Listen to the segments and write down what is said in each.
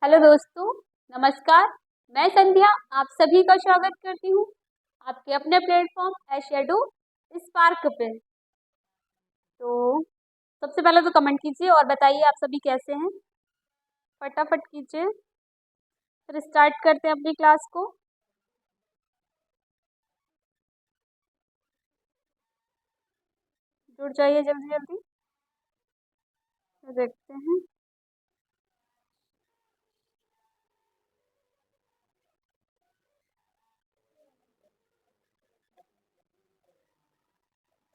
Hello दोस्तों, नमस्कार। मैं संध्या आप सभी का स्वागत करती हूँ आपके अपने प्लेटफॉर्म एशेडो स्पार्क पे। तो सबसे पहले तो कमेंट कीजिए और बताइए आप सभी कैसे हैं। फटाफट कीजिए, फिर स्टार्ट करते हैं अपनी क्लास को। जुड़ जाइए जल्दी जल्दी, तो देखते हैं।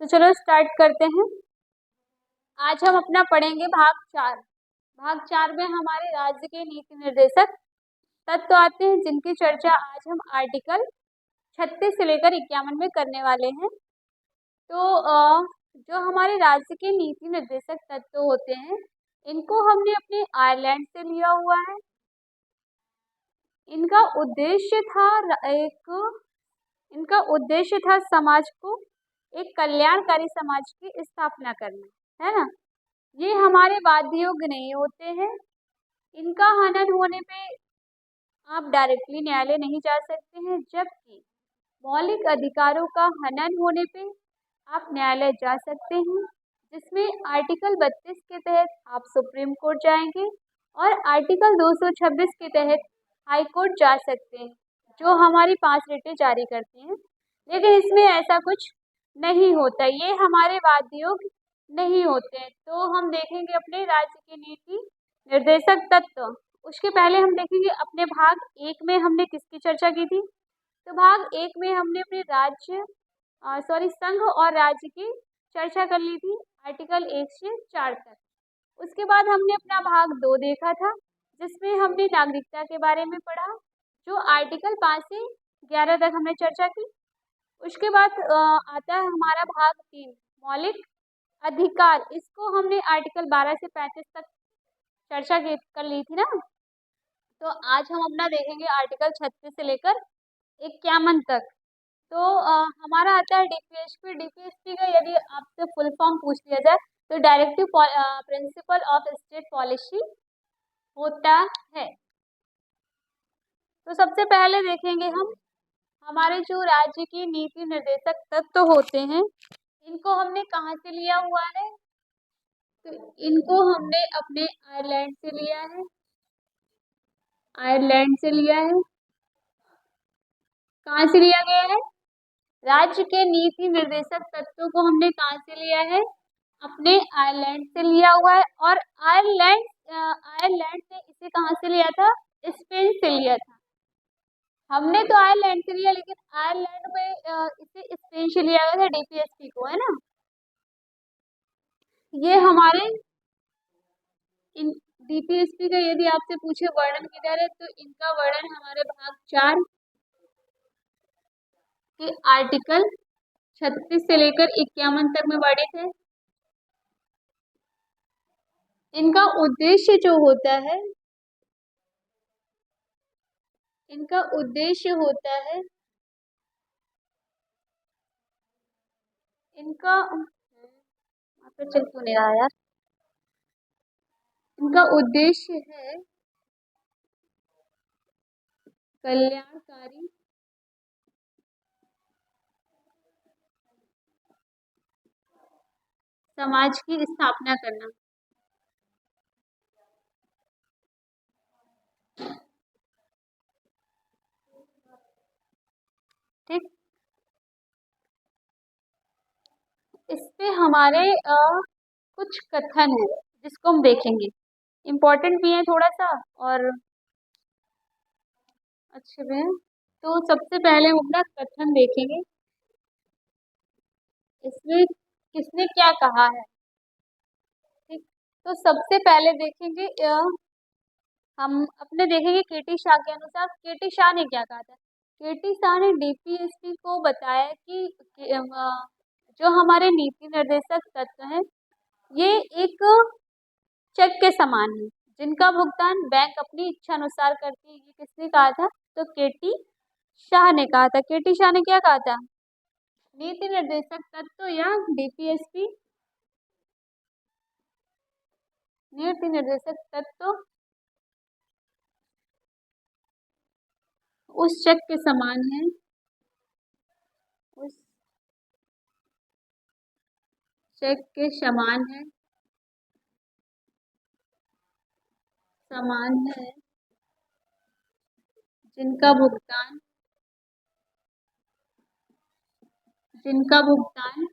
तो चलो स्टार्ट करते हैं। आज हम अपना पढ़ेंगे भाग 4। भाग 4 में हमारे राज्य के नीति निर्देशक तत्व आते हैं, जिनकी चर्चा आज हम आर्टिकल 36 से लेकर 51 में करने वाले हैं। तो जो हमारे राज्य के नीति निर्देशक तत्व होते हैं, इनको हमने अपने आयरलैंड से लिया हुआ है। इनका उद्देश्य था इनका उद्देश्य था समाज को एक कल्याणकारी समाज की स्थापना करना, है ना। ये हमारे वाद्य योग्य नहीं होते हैं। इनका हनन होने पे आप डायरेक्टली न्यायालय नहीं जा सकते हैं, जबकि मौलिक अधिकारों का हनन होने पे आप न्यायालय जा सकते हैं, जिसमें आर्टिकल 32 के तहत आप सुप्रीम कोर्ट जाएंगे और आर्टिकल 226 के तहत हाई कोर्ट जा सकते हैं, जो हमारी 5 रिटें जारी करती हैं। लेकिन इसमें ऐसा कुछ नहीं होता, ये हमारे वाद्य योग्य नहीं होते हैं। तो हम देखेंगे अपने राज्य के नीति निर्देशक तत्व। उसके पहले हम देखेंगे अपने भाग 1 में हमने किसकी चर्चा की थी। तो भाग 1 में हमने अपने संघ और राज्य की चर्चा कर ली थी, आर्टिकल 1 से 4 तक। उसके बाद हमने अपना भाग 2 देखा था, जिसमें हमने नागरिकता के बारे में पढ़ा, जो आर्टिकल 5 से 11 तक हमने चर्चा की। उसके बाद आता है हमारा भाग 3, मौलिक अधिकार। इसको हमने आर्टिकल 12 से 35 तक चर्चा कर ली थी ना। तो आज हम अपना देखेंगे आर्टिकल 36 से लेकर 51 तक। तो हमारा आता है डीपीएसपी। डीपीएसपी का यदि आपसे फुल फॉर्म पूछ लिया जाए तो directive principle of state policy होता है। तो सबसे पहले देखेंगे हम हमारे जो राज्य की नीति निर्देशक तत्व होते हैं, इनको हमने कहाँ से लिया हुआ है। तो इनको हमने अपने आयरलैंड से लिया है। आयरलैंड से लिया है। कहाँ से लिया गया है? राज्य के नीति निर्देशक तत्वों को हमने कहाँ से लिया है? अपने आयरलैंड से लिया हुआ है। और आयरलैंड ने इसे कहाँ से लिया था? स्पेन से लिया था। हमने तो आयरलैंड से लिया, लेकिन आयरलैंड में इसे स्पेन से लिया गया था, डीपीएसपी को, है ना। ये हमारे इन डीपीएसपी का यदि आपसे पूछे वर्णन किधर है, तो इनका वर्णन हमारे भाग 4 के आर्टिकल 36 से लेकर 51 तक में वर्णित है। इनका उद्देश्य जो होता है, इनका उद्देश्य होता है, इनका तो चल क्यों नहीं रहा यार। इनका उद्देश्य है कल्याणकारी समाज की स्थापना करना। ठीक। इस पे हमारे कुछ कथन है, जिसको हम देखेंगे। इम्पोर्टेंट भी है थोड़ा सा और अच्छे भी हैं। तो सबसे पहले हम अपना कथन देखेंगे, इसमें किसने क्या कहा है। ठीक। तो सबसे पहले देखेंगे हम अपने देखेंगे केटी शाह के अनुसार केटी शाह ने क्या कहा था। केटी शाह ने डीपीएसपी को बताया कि जो हमारे नीति निर्देशक तत्व हैं, ये एक चेक के समान है, जिनका भुगतान बैंक अपनी इच्छा अनुसार करती है। ये किसने कहा था? तो केटी शाह ने कहा था। केटी शाह ने क्या कहा था? नीति निर्देशक तत्व या डीपीएसपी, नीति निर्देशक तत्व उस चेक के समान है, उस चेक के समान है, समान है, जिनका भुगतान, जिनका भुगतान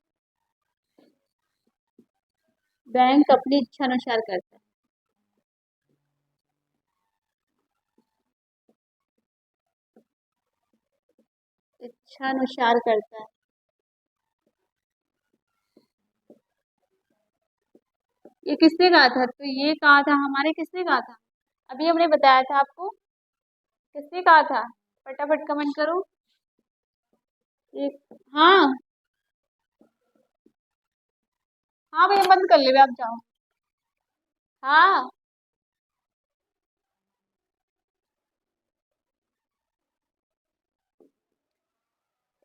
बैंक अपनी इच्छा अनुसार करता है। इच्छा अनुसार करता है। ये किसने कहा था? तो ये कहा था हमारे, किसने कहा था? अभी हमने बताया था आपको, किसने कहा था? फटाफट कमेंट करो। एक, हाँ हाँ भैया बंद कर ले, आप जाओ। हाँ,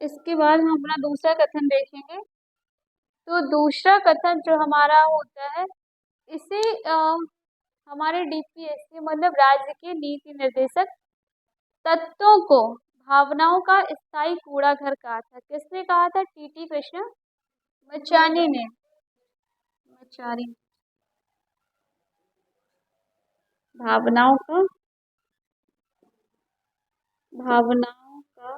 इसके बाद हम अपना दूसरा कथन देखेंगे। तो दूसरा कथन जो हमारा होता है, इसे हमारे डीपीएससी मतलब राज्य के नीति निर्देशक तत्वों को भावनाओं का स्थायी कूड़ा घर कहा था। किसने कहा था? टीटी कृष्ण मचानी ने, मचारी, भावनाओं का, भावनाओं का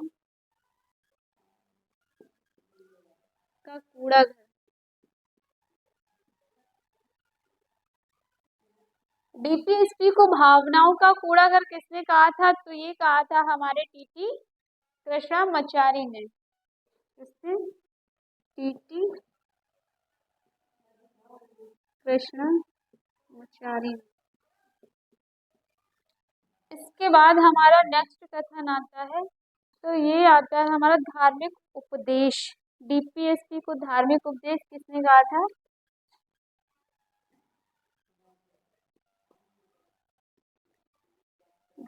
कूड़ा घर। डीपीएसपी को भावनाओं का कूड़ा घर किसने कहा था? तो ये कहा था हमारे टीटी कृष्णा मचारी ने। किसने? टीटी कृष्णा मचारी। इसके बाद हमारा नेक्स्ट कथन आता है, तो ये आता है हमारा धार्मिक उपदेश। डीपीएसपी को धार्मिक उपदेश किसने कहा था?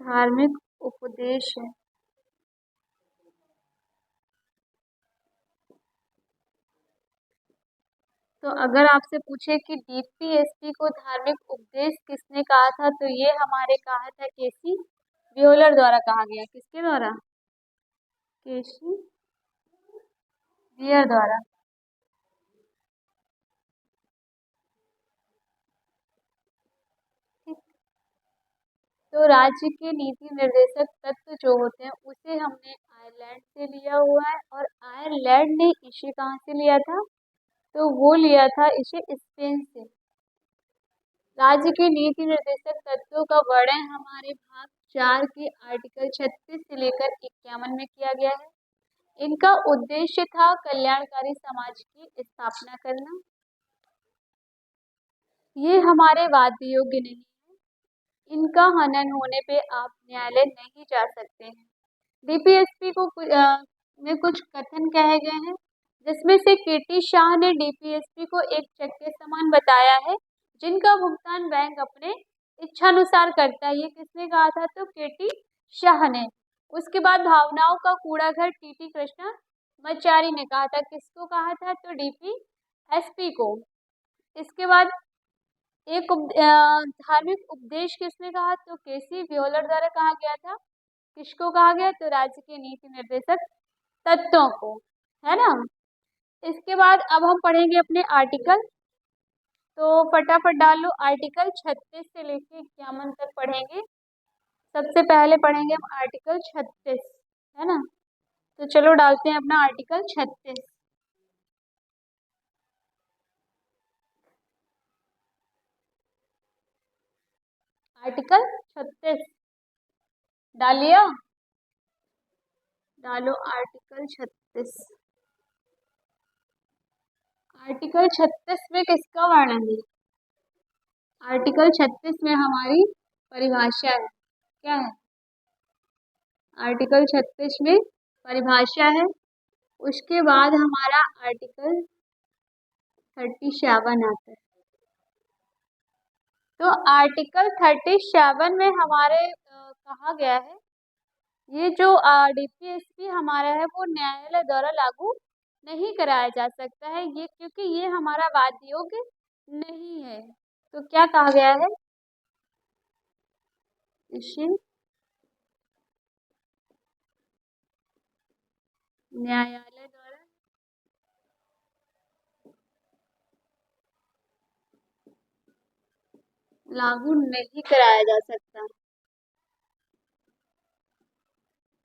धार्मिक उपदेश है। तो अगर आपसे पूछे कि डीपीएसपी को धार्मिक उपदेश किसने कहा था, तो ये हमारे कहा था केसी व्हीलर द्वारा कहा गया। किसके द्वारा? केसी व्हीलर द्वारा। ठीक। तो राज्य के नीति निर्देशक तत्व जो होते हैं उसे हमने आयरलैंड से लिया हुआ है, और आयरलैंड ने इसे कहाँ से लिया था? तो वो लिया था इसे स्पेन से। राज्य के नीति निर्देशक तत्वों का वर्णन हमारे भाग 4 के आर्टिकल 36 से लेकर 51 में किया गया है। इनका उद्देश्य था कल्याणकारी समाज की स्थापना करना। ये हमारे वाद्य योग्य नहीं है, इनका हनन होने पे आप न्यायालय नहीं जा सकते हैं। डीपीएसपी को में कुछ कथन कहे गए हैं, जिसमें से केटी शाह ने डीपीएसपी को एक चेक के समान बताया है, जिनका भुगतान बैंक अपने इच्छानुसार करता है। ये किसने कहा था? तो केटी शाह ने। उसके बाद भावनाओं का कूड़ा घर टीटी कृष्णा मचारी ने कहा था। किसको कहा था? तो डीपीएसपी को। इसके बाद एक धार्मिक उपदेश किसने कहा? तो केसी व्हीलर द्वारा कहा गया था। किसको कहा गया? तो राज्य के नीति निर्देशक तत्वों को, है ना। इसके बाद अब हम पढ़ेंगे अपने आर्टिकल। तो फटाफट डाल लो, आर्टिकल 36 से लेके 51 तक पढ़ेंगे। सबसे पहले पढ़ेंगे हम आर्टिकल 36, है ना। तो चलो डालते हैं अपना आर्टिकल 36। आर्टिकल 36 डालिए, डालो आर्टिकल 36। आर्टिकल 36 में किसका वर्णन है? आर्टिकल 36 में हमारी परिभाषा है। क्या है? आर्टिकल 36 में परिभाषा है। उसके बाद हमारा आर्टिकल 37 आता है। तो आर्टिकल 37 में हमारे कहा गया है, ये जो डीपीएसपी हमारा है वो न्यायालय द्वारा लागू नहीं कराया जा सकता है, ये क्योंकि ये हमारा वाद्य योग्य नहीं है। तो क्या कहा गया है? इसे न्यायालय द्वारा लागू नहीं कराया जा सकता,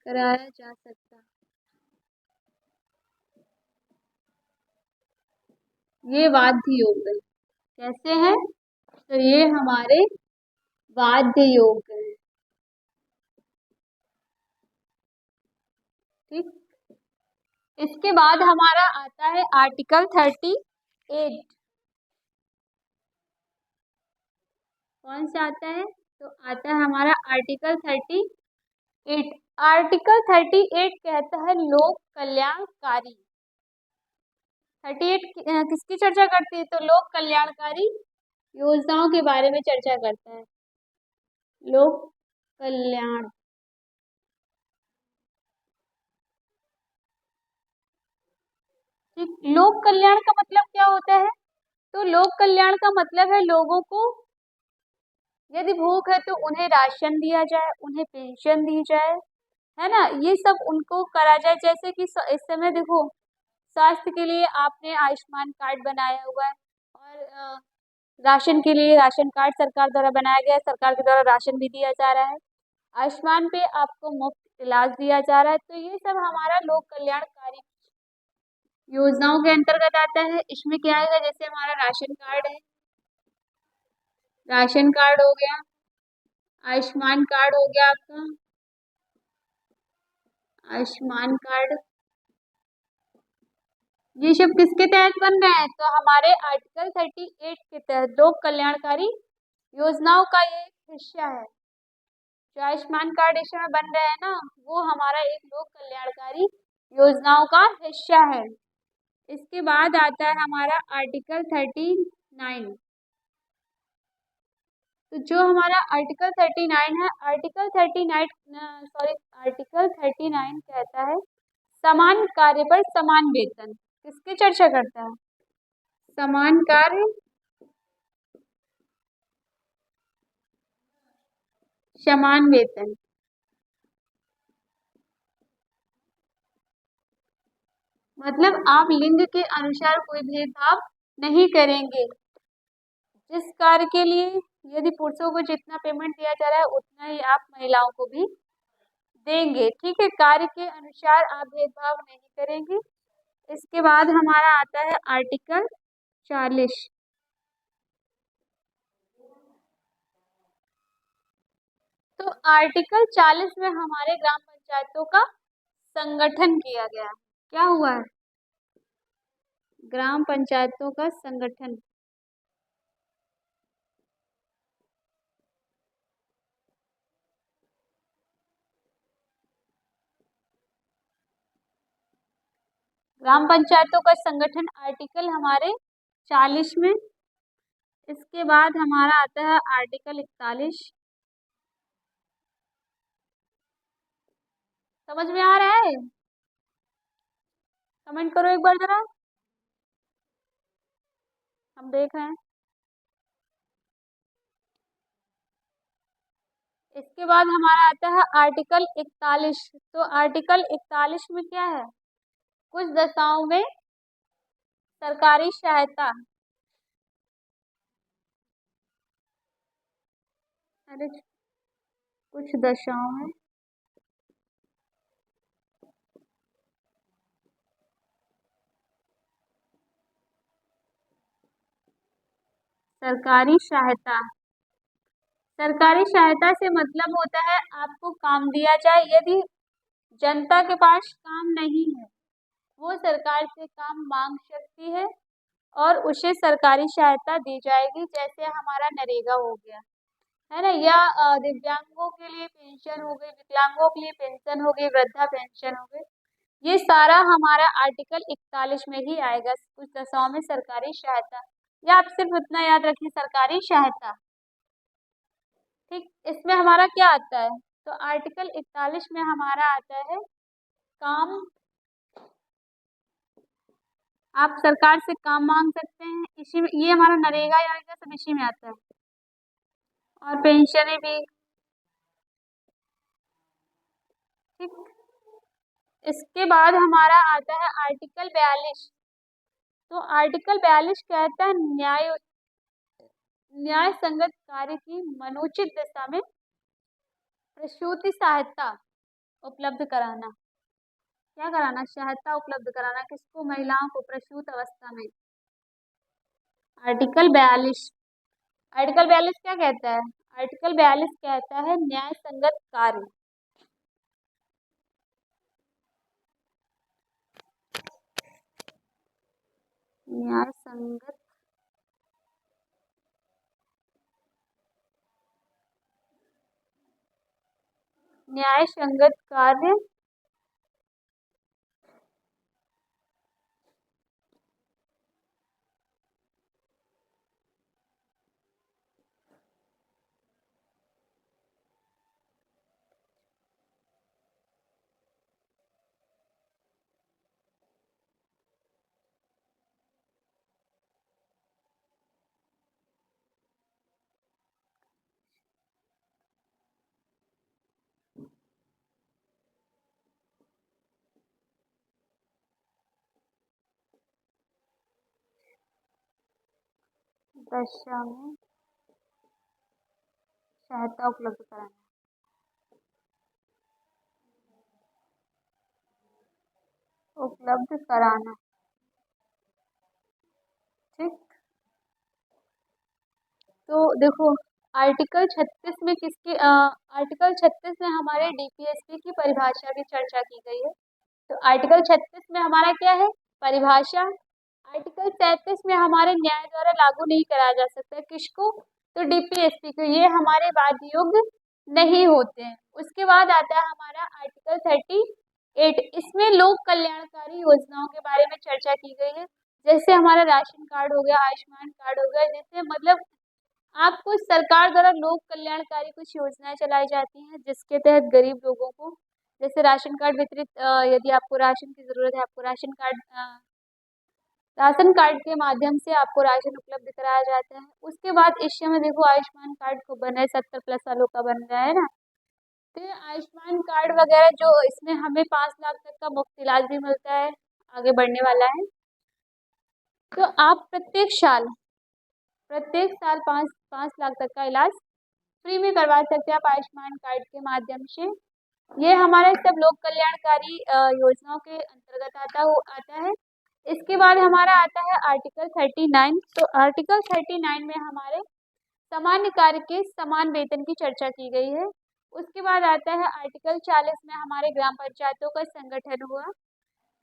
कराया जा सकता। ये वाद्य योग है। कैसे है? तो ये हमारे वाद्य योग है। ठीक। इसके बाद हमारा आता है आर्टिकल 38। कौन सा आता है? तो आता है हमारा आर्टिकल 38। आर्टिकल 38 कहता है लोक कल्याणकारी। 38 किसकी चर्चा करती है? तो लोक कल्याणकारी योजनाओं के बारे में चर्चा करता है। लोक कल्याण, ठीक। लोक कल्याण का मतलब क्या होता है? तो लोक कल्याण का मतलब है लोगों को यदि भूख है तो उन्हें राशन दिया जाए, उन्हें पेंशन दी जाए, है ना, ये सब उनको करा जाए। जैसे कि इस समय देखो, स्वास्थ्य के लिए आपने आयुष्मान कार्ड बनाया हुआ है, और राशन के लिए राशन कार्ड सरकार द्वारा बनाया गया है, सरकार के द्वारा राशन भी दिया जा रहा है। आयुष्मान पे आपको मुफ्त इलाज दिया जा रहा है। तो ये सब हमारा लोक कल्याणकारी योजनाओं के अंतर्गत आता है। इसमें क्या आएगा? जैसे हमारा राशन कार्ड है, राशन कार्ड हो गया, आयुष्मान कार्ड हो गया आपका, आयुष्मान कार्ड, ये सब किसके तहत बन रहे हैं? तो हमारे आर्टिकल 38 के तहत लोक कल्याणकारी योजनाओं का ये एक हिस्सा है। जो आयुष्मान कार्ड इस समय बन रहे हैं ना, वो हमारा एक लोक कल्याणकारी योजनाओं का हिस्सा है। इसके बाद आता है हमारा आर्टिकल 39। तो जो हमारा आर्टिकल 39 है, आर्टिकल 39 कहता है समान कार्य पर समान वेतन। किसकी चर्चा करता है? समान कार्य समान वेतन। मतलब आप लिंग के अनुसार कोई भेदभाव नहीं करेंगे। जिस कार्य के लिए यदि पुरुषों को जितना पेमेंट दिया जा रहा है उतना ही आप महिलाओं को भी देंगे। ठीक है, कार्य के अनुसार आप भेदभाव नहीं करेंगे। इसके बाद हमारा आता है आर्टिकल 40। तो आर्टिकल 40 में हमारे ग्राम पंचायतों का संगठन किया गया है। क्या हुआ है? ग्राम पंचायतों का संगठन। ग्राम पंचायतों का संगठन आर्टिकल हमारे 40 में। इसके बाद हमारा आता है आर्टिकल 41। समझ में आ रहा है? कमेंट करो एक बार जरा, हम देख रहे हैं। इसके बाद हमारा आता है आर्टिकल 41। तो आर्टिकल 41 में क्या है? कुछ दशाओं में सरकारी सहायता, अरे कुछ दशाओं में सरकारी सहायता। सरकारी सहायता से मतलब होता है आपको काम दिया जाए। यदि जनता के पास काम नहीं है, वो सरकार से काम मांग सकती है और उसे सरकारी सहायता दी जाएगी। जैसे हमारा नरेगा हो गया, है ना, या दिव्यांगों के लिए पेंशन हो गई, विकलांगों के लिए पेंशन हो गई, वृद्धा पेंशन हो गई। ये सारा हमारा आर्टिकल 41 में ही आएगा। कुछ दशाओं में सरकारी सहायता, या आप सिर्फ इतना याद रखिए, सरकारी सहायता। ठीक। इसमें हमारा क्या आता है? तो आर्टिकल 41 में हमारा आता है काम, आप सरकार से काम मांग सकते हैं। इसी में ये हमारा नरेगा आएगा, सब इसी में आता है। और पेंशनें भी। ठीक। इसके बाद हमारा आता है आर्टिकल 42। तो आर्टिकल 42 कहता है न्याय संगत कार्य की मनोचित दिशा में प्रसूति सहायता उपलब्ध कराना। क्या कराना? सहायता उपलब्ध कराना। किसको? महिलाओं को प्रसूत अवस्था में। आर्टिकल 42। आर्टिकल 42 क्या कहता है? आर्टिकल 42 कहता है न्याय संगत कार्य। न्याय संगत कार्य दशा में सहायता उपलब्ध कराना। उपलब्ध कराना। ठीक। तो देखो आर्टिकल 36 में आर्टिकल 36 में हमारे डीपीएसपी की परिभाषा की चर्चा की गई है। तो आर्टिकल 36 में हमारा क्या है? परिभाषा। आर्टिकल 37 में हमारे न्याय द्वारा लागू नहीं कराया जा सकता। किसको? तो डीपीएसपी को। ये हमारे वाद योग्य नहीं होते हैं। उसके बाद आता है हमारा आर्टिकल 38। इसमें लोक कल्याणकारी योजनाओं के बारे में चर्चा की गई है। जैसे हमारा राशन कार्ड हो गया, आयुष्मान कार्ड हो गया, जैसे मतलब आपको सरकार द्वारा लोक कल्याणकारी कुछ योजनाएं चलाई जाती हैं जिसके तहत गरीब लोगों को जैसे राशन कार्ड वितरित, यदि आपको राशन की जरूरत है, आपको राशन कार्ड के माध्यम से आपको राशन उपलब्ध कराया जाता है। उसके बाद इस समय देखो आयुष्मान कार्ड को बन रहा है, 70+ सालों का बन रहा है ना। तो ये आयुष्मान कार्ड वगैरह जो इसमें हमें 5 लाख तक का मुफ्त इलाज भी मिलता है, आगे बढ़ने वाला है। तो आप प्रत्येक साल 5 लाख तक का इलाज फ्री में करवा सकते हैं आप आयुष्मान कार्ड के माध्यम से। ये हमारे सब लोक कल्याणकारी योजनाओं के अंतर्गत आता है। इसके बाद हमारा आता है आर्टिकल 39। तो आर्टिकल 39 में हमारे सामान्य कार्य के समान वेतन की चर्चा की गई है। उसके बाद आता है आर्टिकल 40 में हमारे ग्राम पंचायतों का संगठन हुआ।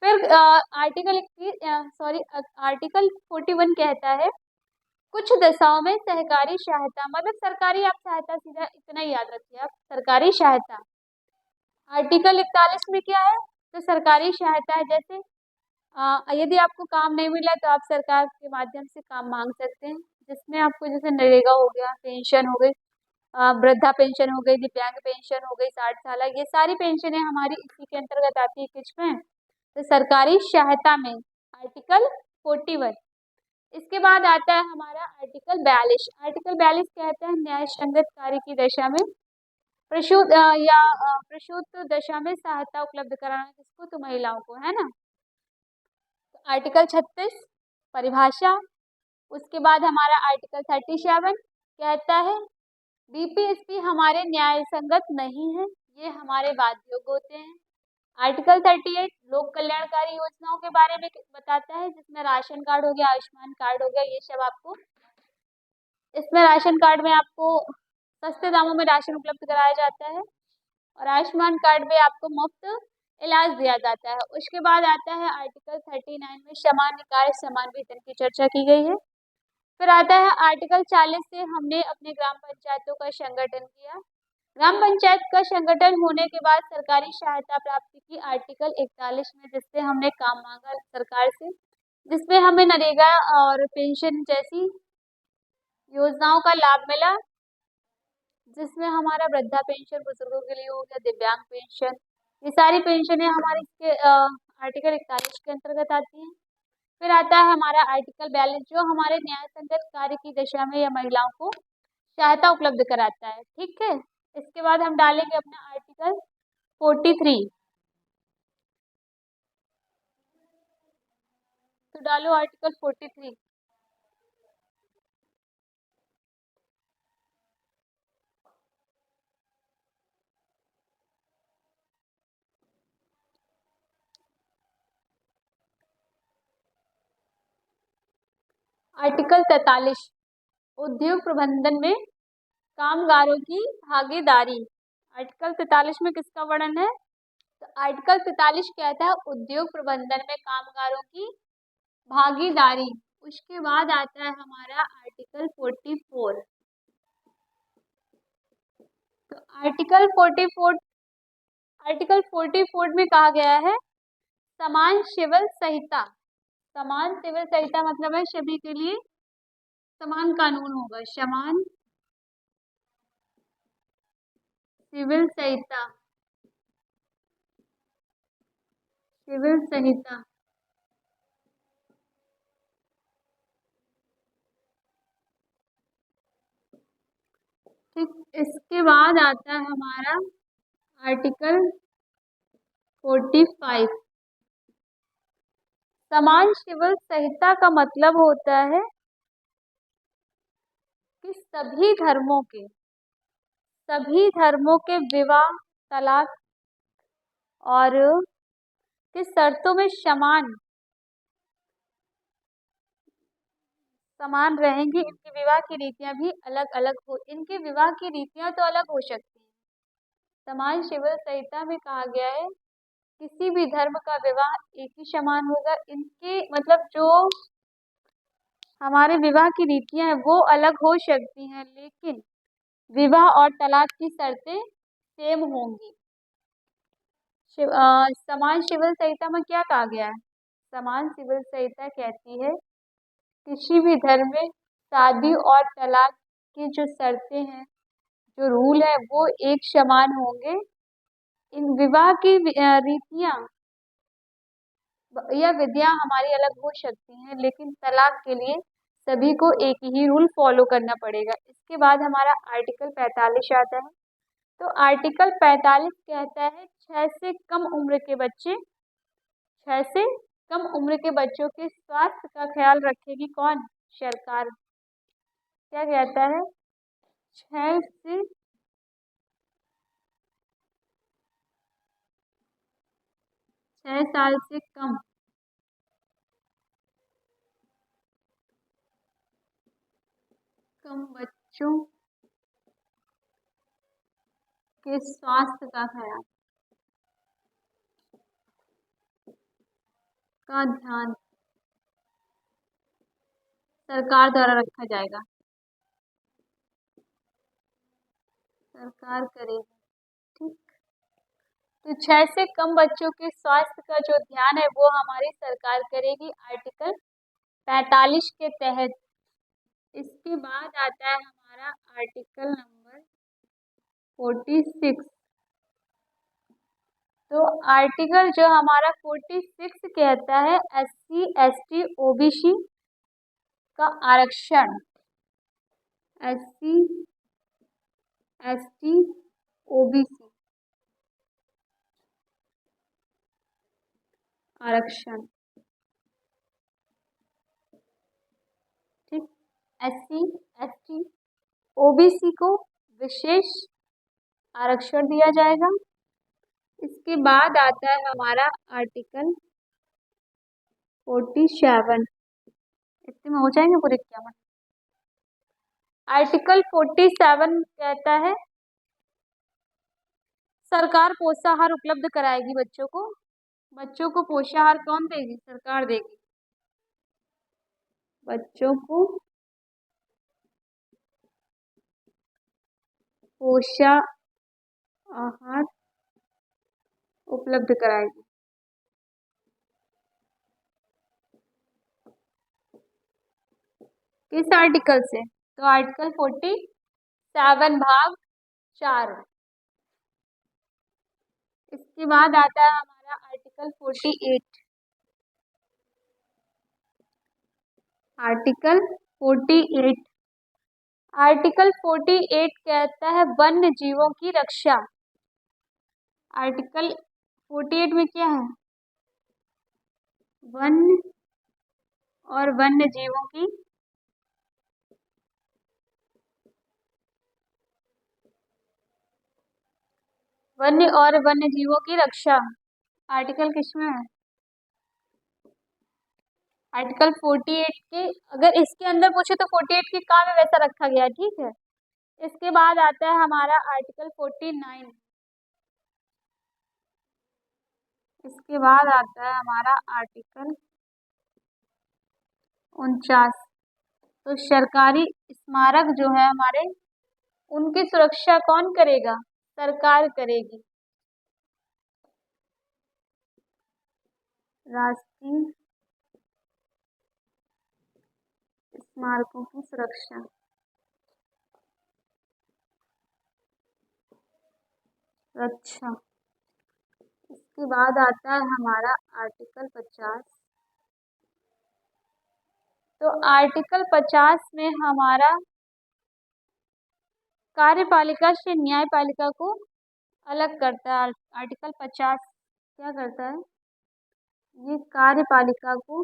फिर आर्टिकल 41 कहता है कुछ दशाओं में सहकारी सहायता, मतलब सरकारी आप सहायता, सीधा इतना ही याद रखिए आप, सरकारी सहायता। आर्टिकल 41 में क्या है? तो सरकारी सहायता है। जैसे यदि आपको काम नहीं मिला तो आप सरकार के माध्यम से काम मांग सकते हैं, जिसमें आपको जैसे नरेगा हो गया, पेंशन हो गई, वृद्धा पेंशन हो गई, दिव्यांग पेंशन हो गई, 60 साल, ये सारी पेंशनें हमारी इसी के अंतर्गत आती है। किसमें? तो सरकारी सहायता में, आर्टिकल 41। इसके बाद आता है हमारा आर्टिकल 42। आर्टिकल 42 कहता है न्याय संगत कार्य की दशा में प्रसूत दशा में सहायता उपलब्ध कराना। किसको? तो महिलाओं को, है ना। तो आर्टिकल 36 परिभाषा। उसके बाद हमारा आर्टिकल 37 कहता है डीपीएसपी हमारे न्याय संगत नहीं है, ये हमारे बाध्य होते हैं। आर्टिकल 38 लोक कल्याणकारी योजनाओं के बारे में बताता है, जिसमें राशन कार्ड हो गया, आयुष्मान कार्ड हो गया, ये सब आपको, इसमें राशन कार्ड में आपको सस्ते दामों में राशन उपलब्ध कराया जाता है और आयुष्मान कार्ड में आपको मुफ्त इलाज दिया जाता है। उसके बाद आता है आर्टिकल 39 में सामान्य कार्य समान वेतन की चर्चा की गई है। फिर आता है आर्टिकल 40 से हमने अपने ग्राम पंचायतों का संगठन किया। ग्राम पंचायत का संगठन होने के बाद सरकारी सहायता प्राप्ति की आर्टिकल 41 में, जिससे हमने काम मांगा सरकार से, जिसमें हमें नरेगा और पेंशन जैसी योजनाओं का लाभ मिला, जिसमें हमारा वृद्धा पेंशन बुजुर्गों के लिए हो गया, दिव्यांग पेंशन, ये सारी पेंशनें हमारी इसके आर्टिकल 41 के अंतर्गत आती हैं। फिर आता है हमारा आर्टिकल 42 जो हमारे न्याय संगत कार्य की दिशा में या महिलाओं को सहायता उपलब्ध कराता है। ठीक है। इसके बाद हम डालेंगे अपना आर्टिकल 43। तो डालो आर्टिकल 43। आर्टिकल 43 उद्योग प्रबंधन में कामगारों की भागीदारी। आर्टिकल 43 में किसका वर्णन है? तो आर्टिकल 43 कहता है उद्योग प्रबंधन में कामगारों की भागीदारी। उसके बाद आता है हमारा आर्टिकल 44। तो आर्टिकल 44 में कहा गया है समान सिविल संहिता। समान सिविल संहिता मतलब है सभी के लिए समान कानून होगा। समान सिविल संहिता, सिविल संहिता। ठीक, इसके बाद आता है हमारा आर्टिकल 45। समान सिविल संहिता का मतलब होता है कि सभी धर्मों के विवाह, तलाक और किस शर्तों में समान रहेंगी। इनकी विवाह की रीतियां भी अलग अलग इनके विवाह की रीतियां तो अलग हो सकती हैं। समान सिविल संहिता में कहा गया है किसी भी धर्म का विवाह एक ही समान होगा। इनके मतलब जो हमारे विवाह की रीतियां हैं वो अलग हो सकती हैं, लेकिन विवाह और तलाक की शर्तें सेम होंगी। समान सिविल संहिता में क्या कहा गया है? समान सिविल संहिता कहती है किसी भी धर्म में शादी और तलाक की जो शर्तें हैं, जो रूल है वो एक समान होंगे। इन विवाह की रीतियां या विधियां हमारी अलग हो सकती हैं, लेकिन तलाक के लिए सभी को एक ही रूल फॉलो करना पड़ेगा। इसके बाद हमारा आर्टिकल 45 आता है। तो आर्टिकल 45 कहता है 6 से कम उम्र के बच्चों के स्वास्थ्य का ख्याल रखेगी कौन? सरकार। क्या कहता है? 6 साल से कम बच्चों के स्वास्थ्य का ध्यान सरकार द्वारा रखा जाएगा। सरकार करेगी। ठीक, तो 6 से कम बच्चों के स्वास्थ्य का जो ध्यान है वो हमारी सरकार करेगी आर्टिकल 45 के तहत। इसके बाद आता है हमारा आर्टिकल नंबर 46। तो आर्टिकल जो हमारा 46 कहता है SC ST OBC का आरक्षण। SC ST OBC आरक्षण। ठीक, SC ST OBC को विशेष आरक्षण दिया जाएगा। इसके बाद आता है हमारा आर्टिकल 47। इतने में हो जाएंगे पूरे 51। आर्टिकल 47 कहता है सरकार पोषाहार उपलब्ध कराएगी बच्चों को। बच्चों को पोषाहार कौन देगी? सरकार देगी। बच्चों को पोषाहार उपलब्ध कराएगी। किस आर्टिकल से? तो आर्टिकल 47 भाग 4। इसके बाद आता है हमारा आर्टिकल 48। आर्टिकल 48। आर्टिकल 48 कहता है वन्य जीवों की रक्षा। आर्टिकल 48 में क्या है? वन्य और वन्य जीवों की वन्य जीवों की रक्षा। आर्टिकल किसमें है? आर्टिकल 48 के, अगर इसके अंदर पूछे तो 48 के काम में वैसा रखा गया है, ठीक है। इसके बाद आता है हमारा आर्टिकल 49। इसके बाद आता है हमारा आर्टिकल 49। तो सरकारी स्मारक जो है हमारे, उनकी सुरक्षा कौन करेगा? सरकार करेगी। राष्ट्रीय स्मारकों की सुरक्षा। अच्छा, इसके बाद आता है हमारा आर्टिकल 50। तो आर्टिकल 50 में हमारा कार्यपालिका से न्यायपालिका को अलग करता है। आर्टिकल 50 क्या करता है? ये कार्यपालिका को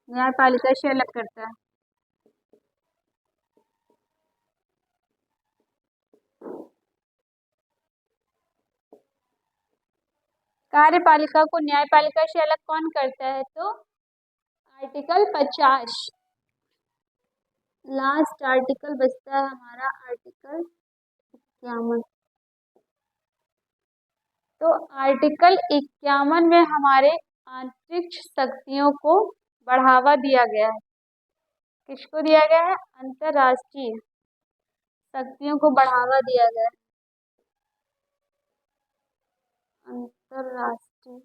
न्यायपालिका से अलग करता है। कार्यपालिका को न्यायपालिका से अलग कौन करता है? तो आर्टिकल 50। लास्ट आर्टिकल बचता है हमारा आर्टिकल 51। तो आर्टिकल 51 में हमारे अंतरिक्ष शक्तियों को बढ़ावा दिया गया है। किसको दिया गया है? अंतरराष्ट्रीय शक्तियों को बढ़ावा दिया गया है। अंतरराष्ट्रीय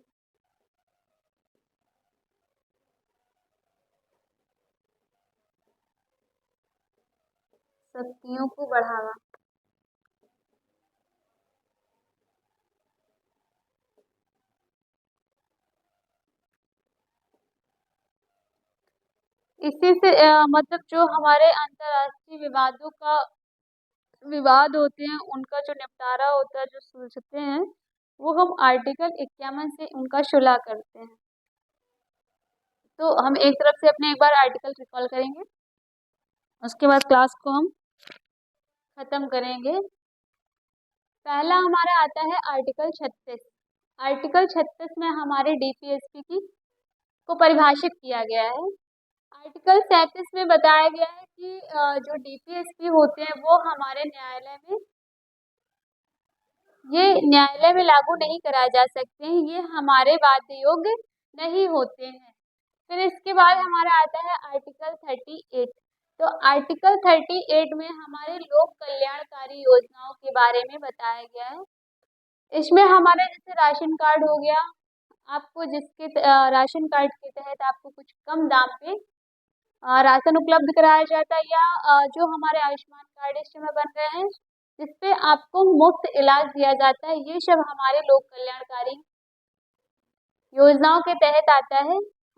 शक्तियों को बढ़ावा। इसी से मतलब जो हमारे अंतरराष्ट्रीय विवाद होते हैं, उनका जो निपटारा होता है, जो सुलझते हैं, वो हम आर्टिकल 51 से उनका सुलह करते हैं। तो हम एक तरफ से अपने एक बार आर्टिकल रिकॉल करेंगे, उसके बाद क्लास को हम खत्म करेंगे। पहला हमारा आता है आर्टिकल 36। आर्टिकल 36 में हमारे डीपीएसपी की को परिभाषित किया गया है। आर्टिकल 37 में बताया गया है कि जो डीपीएसपी होते हैं वो हमारे न्यायालय में लागू नहीं कराए जा सकते हैं, ये हमारे वाद्य योग्य नहीं होते हैं। फिर इसके बाद हमारा आता है आर्टिकल 38। तो आर्टिकल 38 में हमारे लोक कल्याणकारी योजनाओं के बारे में बताया गया है। इसमें हमारे जैसे राशन कार्ड हो गया, आपको जिसके राशन कार्ड के तहत आपको कुछ कम दाम पे राशन उपलब्ध कराया जाता है, या जो हमारे आयुष्मान कार्ड इस समय बन रहे हैं जिसपे आपको मुफ्त इलाज दिया जाता है, ये सब हमारे लोक कल्याणकारी योजनाओं के तहत आता है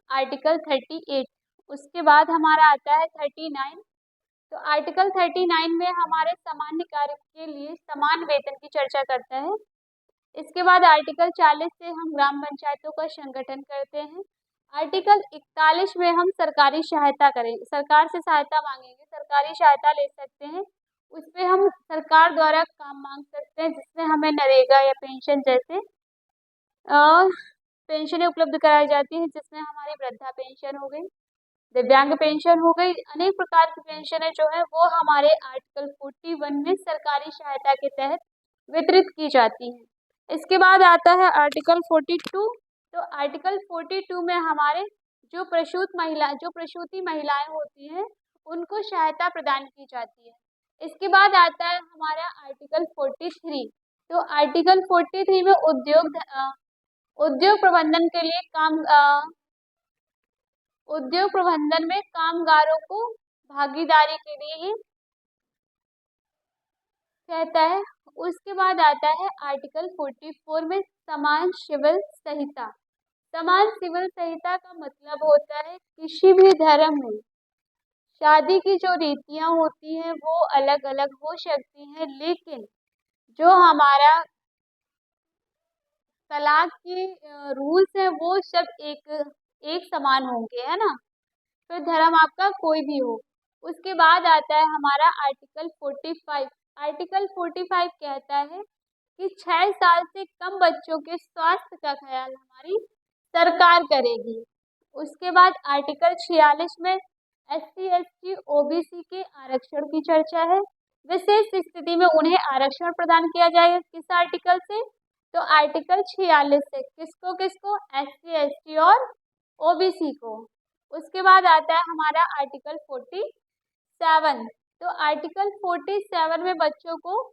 आर्टिकल 38। उसके बाद हमारा आता है 39। तो आर्टिकल 39 में हमारे सामान्य कार्य के लिए समान वेतन की चर्चा करता है। इसके बाद आर्टिकल 40 से हम ग्राम पंचायतों का संगठन करते हैं। आर्टिकल 41 में हम सरकारी सहायता करेंगे, सरकार से सहायता मांगेंगे, सरकारी सहायता ले सकते हैं। उस पर हम सरकार द्वारा काम मांग सकते हैं, जिसमें हमें नरेगा या पेंशन जैसे पेंशनें उपलब्ध कराई जाती हैं, जिसमें हमारी वृद्धा पेंशन हो गई, दिव्यांग पेंशन हो गई, अनेक प्रकार की पेंशनें जो है वो हमारे आर्टिकल 41 में सरकारी सहायता के तहत वितरित की जाती हैं। इसके बाद आता है आर्टिकल 42। तो आर्टिकल 42 में हमारे जो प्रसूति महिलाएं होती हैं उनको सहायता प्रदान की जाती है। इसके बाद आता है हमारा आर्टिकल 43। तो आर्टिकल 43 में उद्योग प्रबंधन के लिए उद्योग प्रबंधन में कामगारों को भागीदारी के लिए ही कहता है। उसके बाद आता है आर्टिकल 44 में समान सिविल संहिता। समान सिविल संहिता का मतलब होता है किसी भी धर्म में शादी की जो रीतियां होती हैं वो अलग अलग हो सकती हैं, लेकिन जो हमारा तलाक के रूल्स है वो सब एक समान होंगे, है ना। फिर धर्म आपका कोई भी हो। उसके बाद आता है हमारा आर्टिकल 45। आर्टिकल 45 कहता है कि 6 साल से कम बच्चों के स्वास्थ्य का ख्याल हमारी सरकार करेगी। उसके बाद आर्टिकल 46 में SC ST OBC के आरक्षण की चर्चा है। विशेष स्थिति में उन्हें आरक्षण प्रदान किया जाएगा किस आर्टिकल से, तो आर्टिकल 46 से। किसको किसको, SC ST और OBC को। उसके बाद आता है हमारा आर्टिकल 47। तो आर्टिकल 47 में बच्चों को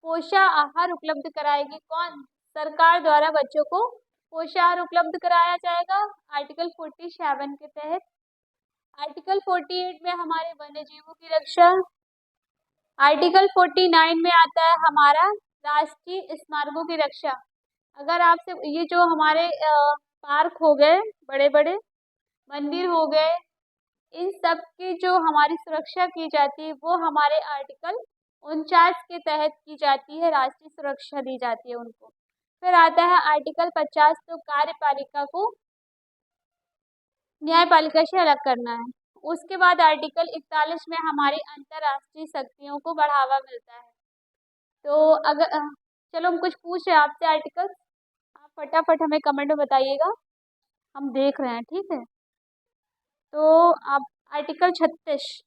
पोषण आहार उपलब्ध कराएगी कौन, सरकार द्वारा बच्चों को पोषण आहार उपलब्ध कराया जाएगा आर्टिकल 47 के तहत। आर्टिकल 48 में हमारे वन्य जीवों की रक्षा। आर्टिकल 49 में आता है हमारा राष्ट्रीय स्मारकों की रक्षा। अगर आपसे ये जो हमारे पार्क हो गए, बड़े बड़े मंदिर हो गए, इन सब की जो हमारी सुरक्षा की जाती है वो हमारे आर्टिकल 49 के तहत की जाती है, राष्ट्रीय सुरक्षा दी जाती है उनको। फिर आता है आर्टिकल 50, तो कार्यपालिका को न्यायपालिका से अलग करना है। उसके बाद आर्टिकल 41 में हमारी अंतर्राष्ट्रीय शक्तियों को बढ़ावा मिलता है। तो अगर चलो हम कुछ पूछ रहे हैं आपसे आर्टिकल, आप फटाफट हमें कमेंट में बताइएगा, हम देख रहे हैं, ठीक है। तो आप आर्टिकल 36।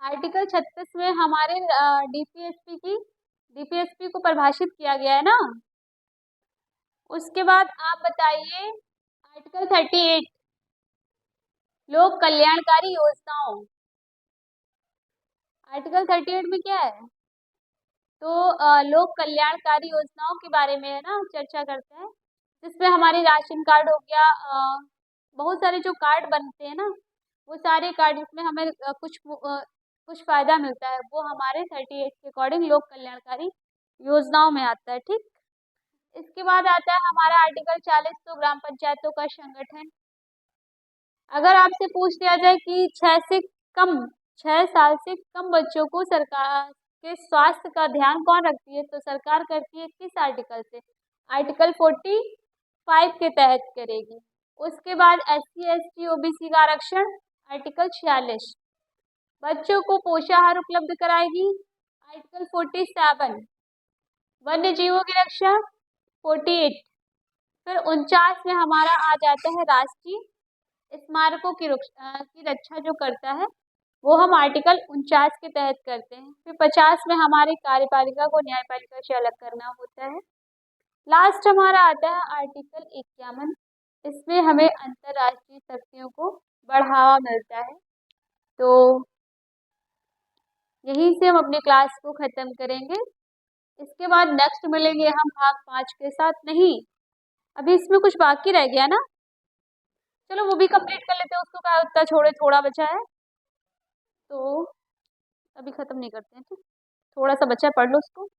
आर्टिकल 36 में हमारे डीपीएसपी को परिभाषित किया गया है ना। उसके बाद आप बताइए आर्टिकल 38 लोक कल्याणकारी योजनाओं। आर्टिकल 38 में क्या है, तो लोक कल्याणकारी योजनाओं के बारे में है ना, चर्चा करते हैं। जिसमें हमारे राशन कार्ड हो गया, बहुत सारे जो कार्ड बनते हैं ना, वो सारे कार्ड जिसमें हमें कुछ फायदा मिलता है, वो हमारे 38 के अकॉर्डिंग लोक कल्याणकारी योजनाओं में आता है, ठीक। इसके बाद आता है हमारा आर्टिकल 40, तो ग्राम पंचायतों का संगठन। अगर आपसे पूछ लिया जाए कि 6 साल से कम बच्चों को सरकार के स्वास्थ्य का ध्यान कौन रखती है, तो सरकार करती है किस आर्टिकल से, आर्टिकल 45 के तहत करेगी। उसके बाद SC ST OBC का आरक्षण आर्टिकल 46। बच्चों को पोषाहार उपलब्ध कराएगी आर्टिकल 47। वन्य जीवों की रक्षा 48। फिर 49 में हमारा आ जाता है राष्ट्रीय स्मारकों की रक्षा जो करता है वो हम आर्टिकल 49 के तहत करते हैं। फिर 50 में हमारी कार्यपालिका को न्यायपालिका से अलग करना होता है। लास्ट हमारा आता है आर्टिकल 51। इसमें हमें अंतर्राष्ट्रीय शक्तियों को बढ़ावा मिलता है। तो यहीं से हम अपनी क्लास को ख़त्म करेंगे। इसके बाद नेक्स्ट मिलेंगे हम भाग 5 के साथ। नहीं, अभी इसमें कुछ बाकी रह गया ना, चलो वो भी कंप्लीट कर लेते हैं, उसको क्या उतना छोड़े, थोड़ा बचा है तो अभी ख़त्म नहीं करते हैं, ठीक। थोड़ा सा बचा है, पढ़ लो उसको।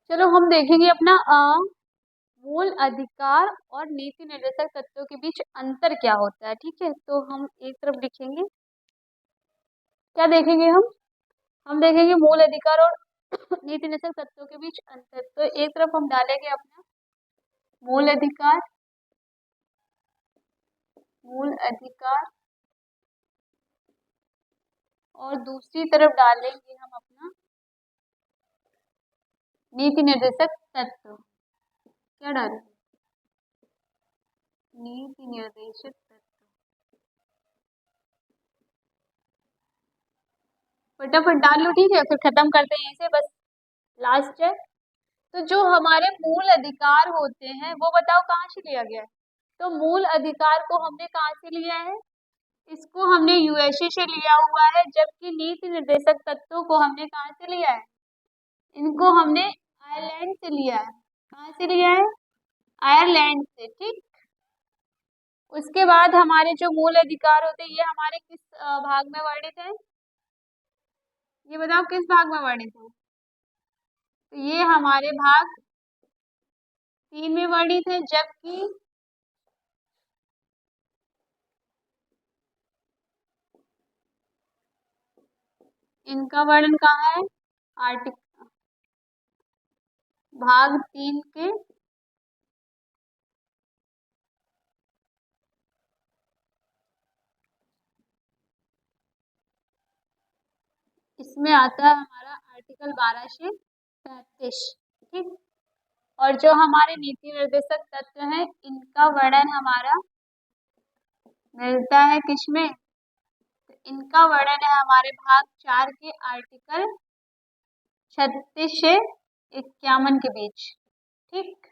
चलो हम देखेंगे अपना मूल अधिकार और नीति निर्देशक तत्वों के बीच अंतर क्या होता है, ठीक है। तो हम एक तरफ लिखेंगे, क्या देखेंगे हम देखेंगे मूल अधिकार और नीति निर्देशक तत्वों के बीच अंतर। तो एक तरफ हम डालेंगे अपना मूल अधिकार और दूसरी तरफ डालेंगे हम अपना नीति निर्देशक तत्व। क्या डालें, नीति निर्देशक तत्व। फटाफट डाल लो, ठीक है, फिर खत्म करते हैं यहीं से, बस लास्ट है। तो जो हमारे मूल अधिकार होते हैं वो बताओ कहाँ से लिया गया है, तो मूल अधिकार को हमने कहाँ से लिया है? इसको हमने यूएसए से लिया हुआ है, जबकि नीति निर्देशक तत्वों को हमने कहाँ से लिया है? इनको हमने आयरलैंड से लिया है। कहाँ से लिया है? आयरलैंड से। ठीक। उसके बाद हमारे जो मूल अधिकार होते हैं ये हमारे किस भाग में वर्णित है? ये बताओ किस भाग में वर्णित है? तो ये हमारे भाग 3 में वर्णित है, जबकि इनका वर्णन कहाँ है? आर्टिकल भाग 3 के इसमें आता है हमारा आर्टिकल 12 से 35। ठीक। और जो हमारे नीति निर्देशक तत्व हैं इनका वर्णन हमारा मिलता है किसमें? तो इनका वर्णन है हमारे भाग 4 के आर्टिकल 36 से 51 के बीच। ठीक।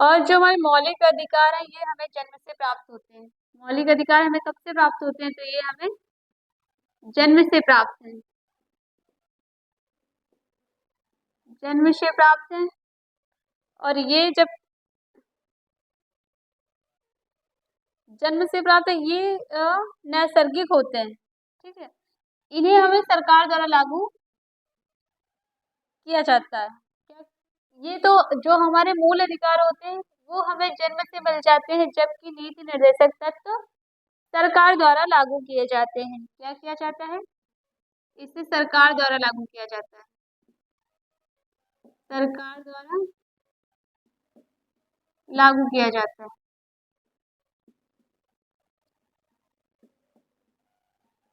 और जो हमारे मौलिक अधिकार है ये हमें जन्म से प्राप्त होते हैं। मौलिक अधिकार हमें कब से प्राप्त होते हैं? तो ये हमें जन्म से प्राप्त है। जन्म से प्राप्त है। और ये जब जन्म से प्राप्त है ये नैसर्गिक होते हैं। ठीक है। इन्हें हमें सरकार द्वारा लागू किया जाता है। क्या? ये तो जो हमारे मूल अधिकार होते हैं वो हमें जन्म से मिल जाते हैं, जबकि नीति निर्देशक तत्व सरकार द्वारा लागू किए जाते हैं। क्या किया जाता है? इसे सरकार द्वारा लागू किया जाता है। सरकार द्वारा लागू किया जाता है।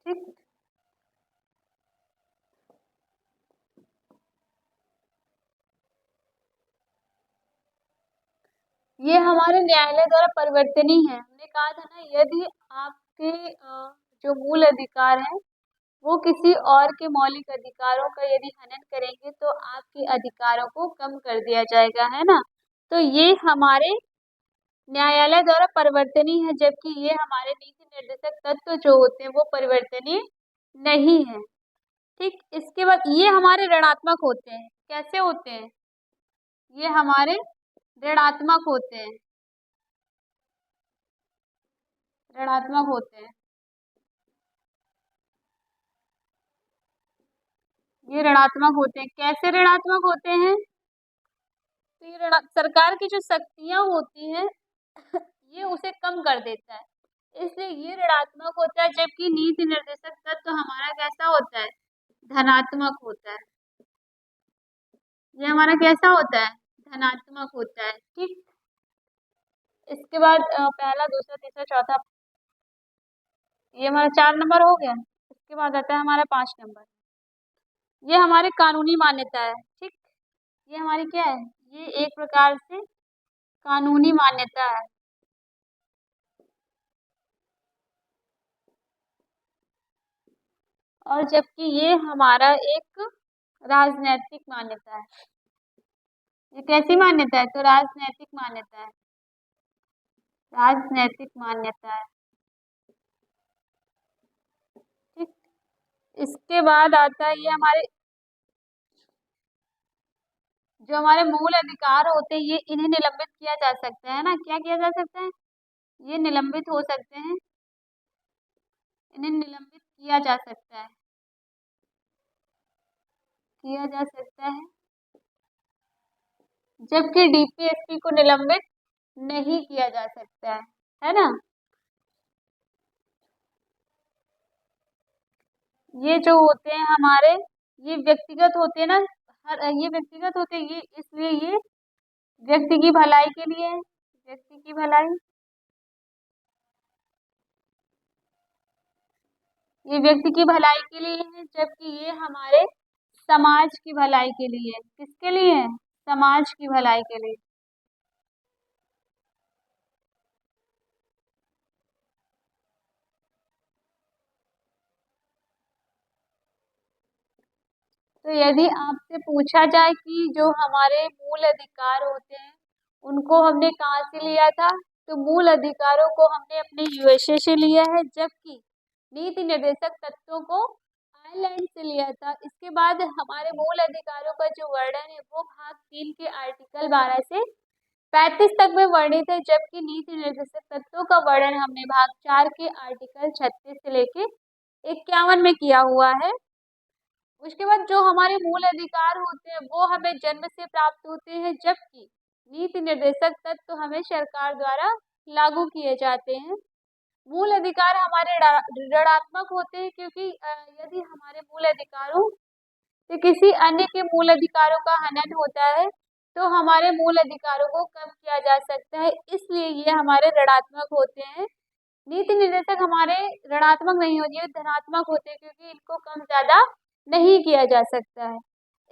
ठीक। ये हमारे न्यायालय द्वारा परिवर्तनीय है। हमने कहा था ना, यदि आपके जो मूल अधिकार हैं वो किसी और के मौलिक अधिकारों का यदि हनन करेंगे तो आपके अधिकारों को कम कर दिया जाएगा, है ना। तो ये हमारे न्यायालय द्वारा परिवर्तनीय है, जबकि ये हमारे नीति निर्देशक तत्व जो होते हैं वो परिवर्तनीय नहीं है। ठीक। इसके बाद ये हमारे ऋणात्मक होते हैं। कैसे होते हैं? ये हमारे ऋणात्मक होते हैं। ऋणात्मक होते हैं। ये ऋणात्मक होते हैं। कैसे ऋणात्मक होते हैं? तो ये सरकार की जो शक्तियां होती हैं ये उसे कम कर देता है, इसलिए ये ऋणात्मक होता है, जबकि नीति निर्देशक तत्व तो हमारा कैसा होता है? धनात्मक होता है। ये हमारा कैसा होता है? धनात्मक होता है। ठीक। इसके बाद पहला, दूसरा, तीसरा, चौथा, ये हमारा 4 नंबर हो गया। इसके बाद आता है हमारा 5 नंबर। ये हमारी कानूनी मान्यता है। ठीक। ये हमारी क्या है? ये एक प्रकार से कानूनी मान्यता है। और जबकि ये हमारा एक राजनैतिक मान्यता है। ये कैसी मान्यता है? तो राजनैतिक मान्यता है। राजनैतिक मान्यता है। ठीक। इसके बाद आता है ये हमारे जो हमारे मूल अधिकार होते हैं ये इन्हें निलंबित किया जा सकता है ना। क्या किया जा सकता है? ये निलंबित हो सकते हैं। इन्हें निलंबित किया जा सकता है। किया जा सकता है, जबकि डीपीएसपी को निलंबित नहीं किया जा सकता है ना। ये जो होते हैं हमारे ये व्यक्तिगत होते हैं ना। हर ये व्यक्तिगत होते हैं, ये इसलिए ये व्यक्ति की भलाई के लिए है। व्यक्ति की भलाई, ये व्यक्ति की भलाई के लिए है, जबकि ये हमारे समाज की भलाई के लिए है। किसके लिए है? समाज की भलाई के लिए। तो यदि आपसे पूछा जाए कि जो हमारे मूल अधिकार होते हैं उनको हमने कहाँ से लिया था? तो मूल अधिकारों को हमने अपने यूएसए से लिया है, जबकि नीति निर्देशक तत्वों को आयरलैंड से लिया था। इसके बाद हमारे मूल अधिकारों का जो वर्णन है वो भाग 3 के आर्टिकल 12 से 35 तक में वर्णित है, जबकि नीति निर्देशक तत्वों का वर्णन हमने भाग 4 के आर्टिकल 36 से लेके 51 में किया हुआ है। उसके बाद जो हमारे मूल अधिकार होते हैं वो हमें जन्म से प्राप्त होते हैं, जबकि नीति निर्देशक तत्व हमें सरकार द्वारा लागू किए जाते हैं। मूल अधिकार हमारे ऋणात्मक होते हैं, क्योंकि यदि हमारे मूल अधिकारों से किसी अन्य के मूल अधिकारों का हनन होता है तो हमारे मूल अधिकारों को कम किया जा सकता है, इसलिए ये हमारे ऋणात्मक होते हैं। नीति निर्देशक हमारे ऋणात्मक नहीं होते, ये धनात्मक होते हैं, क्योंकि इनको कम ज्यादा नहीं किया जा सकता है।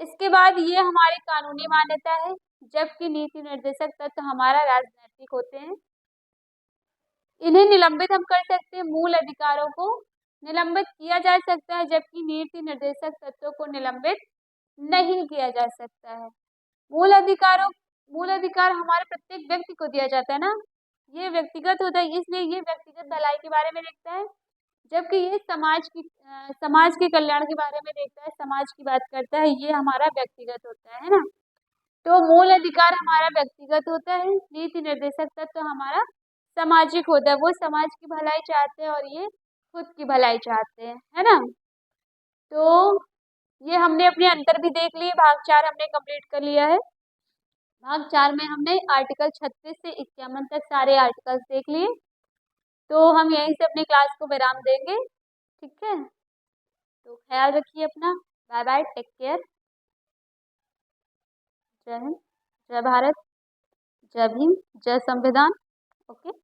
इसके बाद ये हमारी कानूनी मान्यता है, जबकि नीति निर्देशक तत्व हमारा राजनीतिक होते हैं। इन्हें निलंबित हम कर सकते हैं, मूल अधिकारों को निलंबित किया जा सकता है, जबकि नीति निर्देशक तत्वों को निलंबित नहीं किया जा सकता है। मूल अधिकार हमारे प्रत्येक व्यक्ति को दिया जाता है ना, ये व्यक्तिगत होता है, इसलिए ये व्यक्तिगत भलाई के बारे में देखता है, जबकि ये समाज के कल्याण के बारे में देखता है, समाज की बात करता है, ये हमारा व्यक्तिगत होता है ना। तो मूल अधिकार हमारा व्यक्तिगत होता है, नीति निर्देशक तत्व हमारा सामाजिक होता है, वो समाज की भलाई चाहते हैं और ये खुद की भलाई चाहते हैं, है ना। तो ये हमने अपने अंतर भी देख लिए, भाग 4 हमने कंप्लीट कर लिया है। भाग 4 में हमने आर्टिकल 36 से 51 तक सारे आर्टिकल्स देख लिए। तो हम यहीं से अपनी क्लास को विराम देंगे, ठीक है। तो ख्याल रखिए अपना, बाय बाय, टेक केयर, जय हिंद, जय भारत, जय भीम, जय संविधान। ओके।